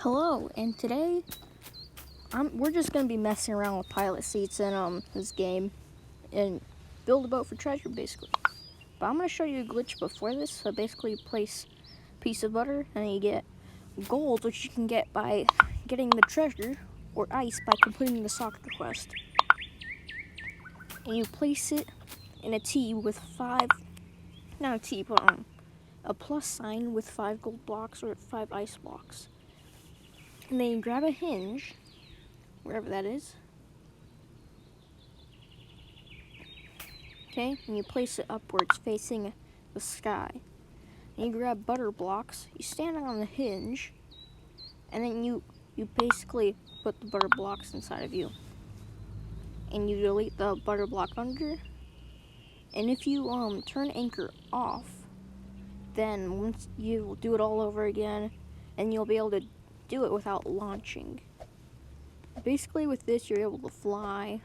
Hello, and today we're just gonna be messing around with pilot seats in this game and build a boat for treasure, basically. But I'm gonna show you a glitch before this. So basically, you place a piece of butter and you get gold, which you can get by getting the treasure, or ice by completing the soccer quest. And you place it in a T with not a T, but a plus sign with 5 gold blocks or 5 ice blocks. And then you grab a hinge, wherever that is. Okay, and you place it upwards facing the sky. And you grab butter blocks, you stand on the hinge, and then you basically put the butter blocks inside of you. And you delete the butter block under. And if you turn anchor off, then once you do it all over again, and you'll be able to do it without launching. Basically with this, you're able to fly,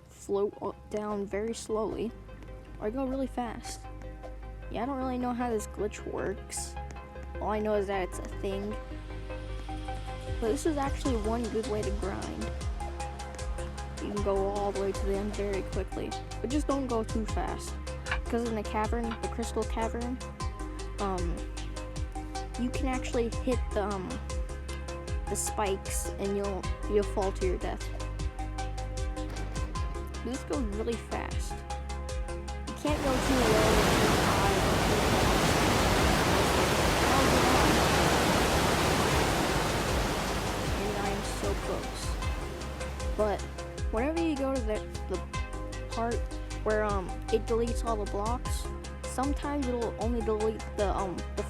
float down very slowly, or go really fast. Yeah, I don't really know how this glitch works. All I know is that it's a thing. But this is actually one good way to grind. You can go all the way to the end very quickly, but just don't go too fast. Because in the cavern, the crystal cavern, you can actually hit the spikes and you'll fall to your death. This goes really fast. You can't go too low or too high or too fast. And I am so close. But whenever you go to the part where it deletes all the blocks, sometimes it'll only delete the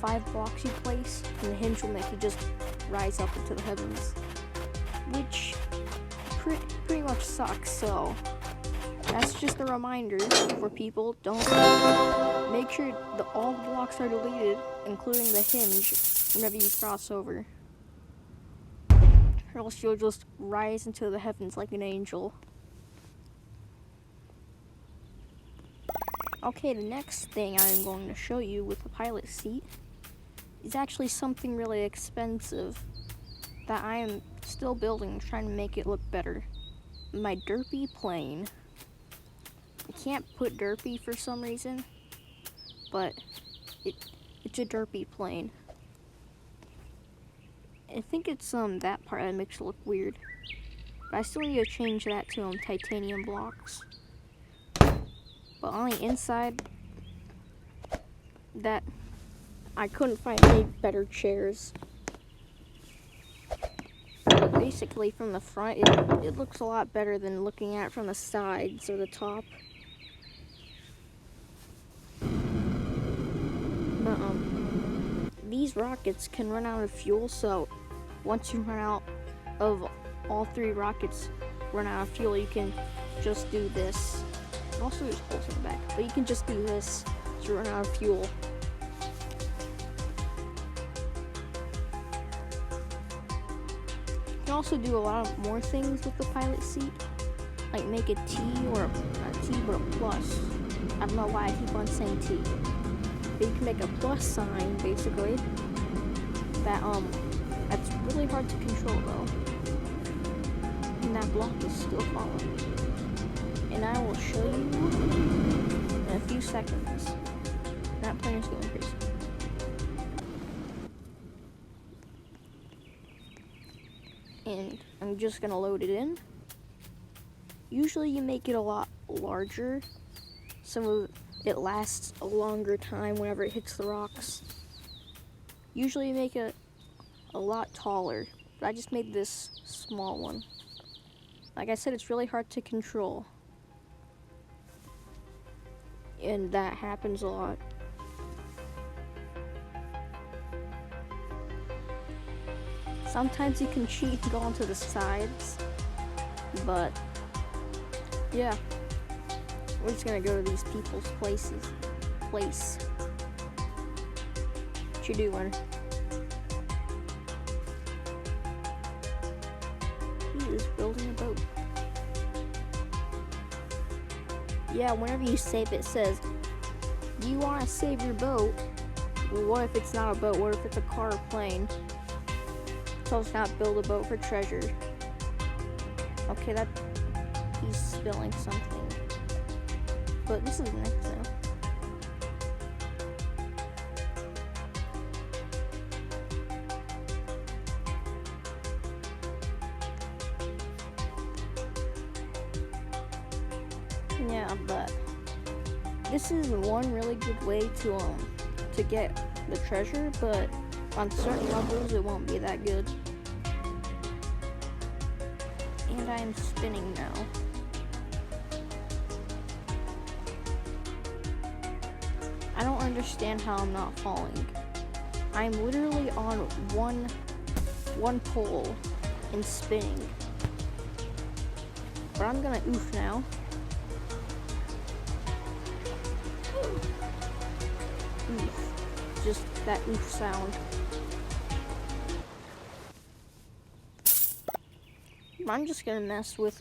5 blocks you place, and the hinge will make you just rise up into the heavens, which pretty much sucks. So that's just a reminder for people: don't make sure all the blocks are deleted, including the hinge, whenever you cross over, or else you'll just rise into the heavens like an angel. Okay, the next thing I'm going to show you with the pilot seat is actually something really expensive that I am still building, trying to make it look better. My derpy plane. I can't put derpy for some reason, but it's a derpy plane. I think it's that part that makes it look weird, but I still need to change that to titanium blocks. But on the inside, that I couldn't find any better chairs. But basically from the front, it looks a lot better than looking at it from the sides or the top. But these rockets can run out of fuel, so once you run out of all 3 rockets run out of fuel, you can just do this. Also, there's holes in the back, but you can just do this to run out of fuel. You can also do a lot more things with the pilot seat, like make a T, or not a T, but a plus. I don't know why I keep on saying T. But you can make a plus sign, basically. That's really hard to control, though. And that block is still falling. And I will show you in a few seconds. That plane is going crazy. And I'm just gonna load it in. Usually you make it a lot larger, so it lasts a longer time whenever it hits the rocks. Usually you make it a lot taller, but I just made this small one. Like I said, it's really hard to control. And that happens a lot. Sometimes you can cheat and go onto the sides, but yeah, we're just gonna go to these people's place. What you doing? He is building a boat. Yeah, whenever you save it says, do you want to save your boat? Well, what if it's not a boat? What if it's a car or plane? So it's not build a boat for treasure. Okay, that he's spilling something. But this is next now. Yeah, but this is one really good way to get the treasure, but on certain levels it won't be that good. And I am spinning now. I don't understand how I'm not falling. I'm literally on one pole and spinning. But I'm gonna oof now. Oof. Just that oof sound. I'm just gonna mess with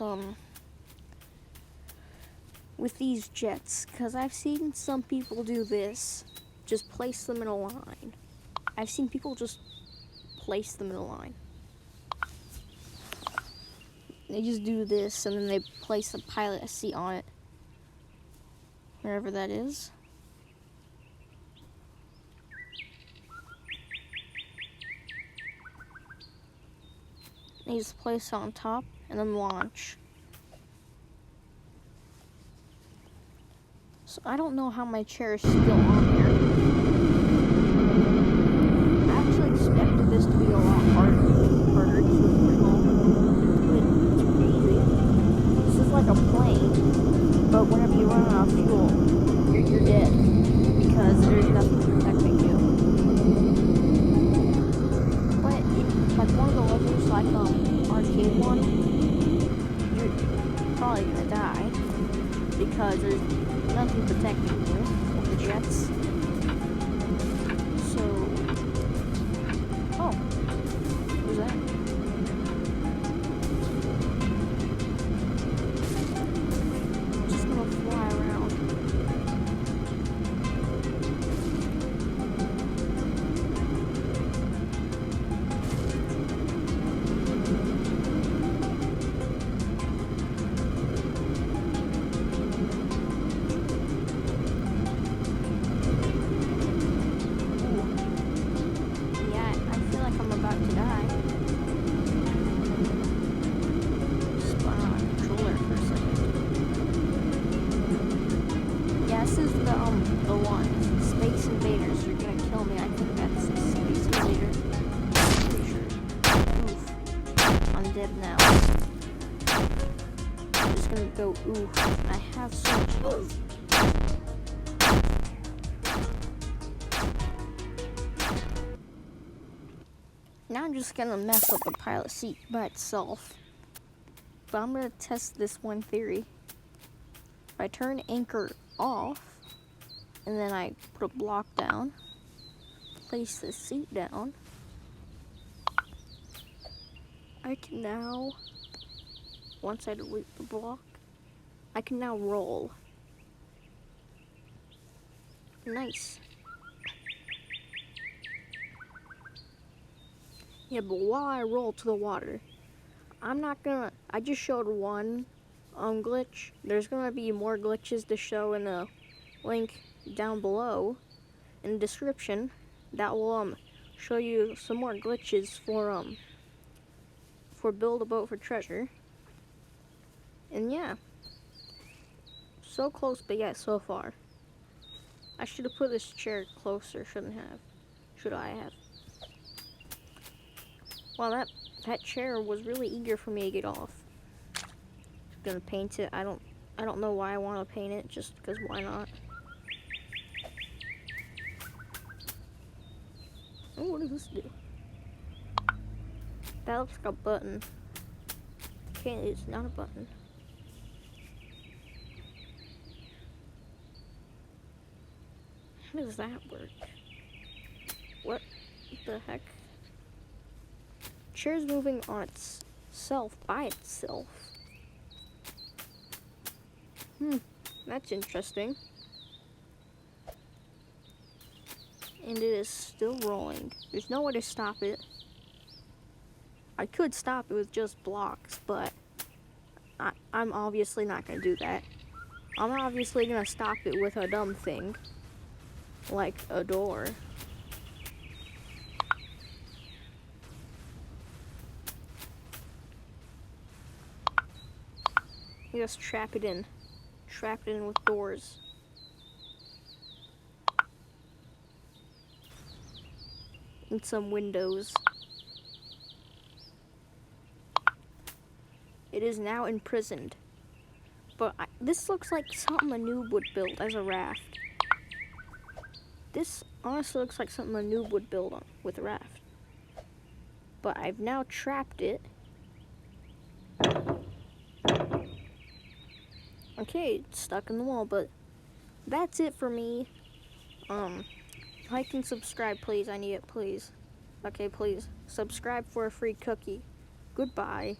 these jets, because I've seen some people do this. Just place them in a line. I've seen people just place them in a line. They just do this and then they place a pilot seat on it. Wherever that is. They just place on top and then launch. So I don't know how my chair is still on here. I actually expected this to be a lot harder to control. But it's pretty easy. This is like a plane, but whenever you run out of fuel, you're dead because there's nothing protecting you. But like one of the levels, like arcade one, you're probably gonna die because there's nothing protecting you with the jets. So, oh, what was that? I'm just gonna fly around. The one. Space Invaders, you're gonna kill me. I think that's Space Invader. Pretty sure. Oof. I'm dead now. I'm just gonna go oof. I have so much oof. Now I'm just gonna mess up the pilot seat by itself. But I'm gonna test this one theory. If I turn anchor off, and then I put a block down, place the seat down, I can now, once I delete the block, I can now roll. Nice. Yeah, but while I roll to the water, I just showed one glitch. There's gonna be more glitches to show in the link down below in the description that will show you some more glitches for build a boat for treasure. And yeah, so close, but yeah, so far. I should have put this chair closer, should I have? Well, that chair was really eager for me to get off. Just gonna paint it. I don't know why I want to paint it, just because why not? Oh, what does this do? That looks like a button. Okay, it's not a button. How does that work? What the heck? Chair's moving on itself, by itself. That's interesting. And it is still rolling. There's no way to stop it. I could stop it with just blocks, but I'm obviously not gonna do that. I'm obviously gonna stop it with a dumb thing, like a door. You just trap it in with doors. And some windows. It is now imprisoned. But this looks like something a noob would build as a raft. This honestly looks like something a noob would build with a raft. But I've now trapped it. Okay, it's stuck in the wall, but that's it for me. Like and subscribe, please. I need it, please. Okay, please. Subscribe for a free cookie. Goodbye.